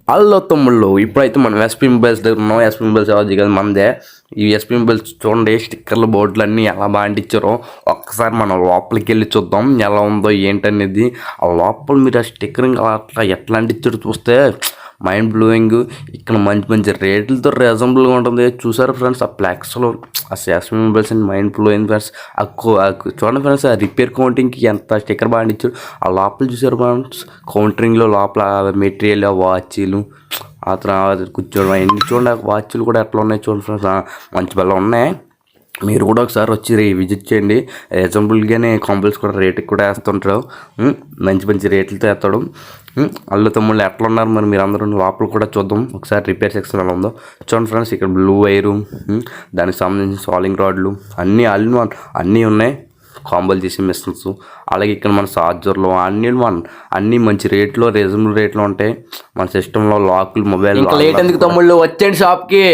Hello తమ్ముళ్ళు, ఇప్పుడైతే మనం ఎస్పీ మొబైల్స్ దగ్గర ఉన్నాం. ఎస్పీ మొబైల్స్ ఎవరిది కదా, మనదే. ఈ ఎస్పీ మొబైల్స్ చూడండి, స్టిక్కర్లు బోర్డులు అన్నీ ఎలా బాంటించారో. ఒక్కసారి మనం లోపలికి వెళ్ళి చూద్దాం ఎలా ఉందో ఏంటనేది. ఆ లోపల మీరు ఆ స్టిక్కరింగ్ అట్లా ఎట్లా అంటించారు చూస్తే మైండ్ బ్లోయింగ్. ఇక్కడ మంచి మంచి రేట్లతో రీజనబుల్గా ఉంటుంది. చూసారు ఫ్రెండ్స్ ఆ ఫ్లెక్స్లో ఆ SP mobiles and mind blowing friends. చూడండి ఫ్రెండ్స్, ఆ రిపేర్ కౌంటింగ్కి ఎంత స్టిక్కర్ బాంటించారు. ఆ లోపల చూసారు ఫ్రెండ్స్, కౌంటరింగ్లో లోపల మెటీరియల్ వాచీలు ఆ తర్వాత కూర్చోవడం అవన్నీ చూడండి. వాచ్లు కూడా ఎట్లా ఉన్నాయి చూడండి ఫ్రెండ్స్, మంచి బల్ల ఉన్నాయి. మీరు కూడా ఒకసారి వచ్చి విజిట్ చేయండి. రీజనబుల్గానే కాంబుల్స్ కూడా రేటుకి కూడా వేస్తుంటారు. మంచి మంచి రేట్లతో వేస్తాడు. అల్లు తమ్ముళ్ళు ఎట్లా ఉన్నారు మరి మీరు అందరూ? లోపల కూడా చూద్దాం ఒకసారి రిపేర్ సెక్షన్ ఎలా ఉందో. చూడండి ఫ్రెండ్స్, ఇక్కడ బ్లూ వైరు, దానికి సంబంధించిన సాలింగ్ రాడ్లు అన్నీ అన్నీ ఉన్నాయి. కాంబోలు చేసే మిషన్స్, అలాగే ఇక్కడ మన చార్జర్లు అన్నీ మంచి రేట్లో రీజనబుల్ రేట్లో ఉంటాయి. మన సిస్టంలో లాకులు మొబైల్. ఇంకా లేట్ ఎందుకు తమ్ముళ్ళు, వచ్చేయండి షాప్కి.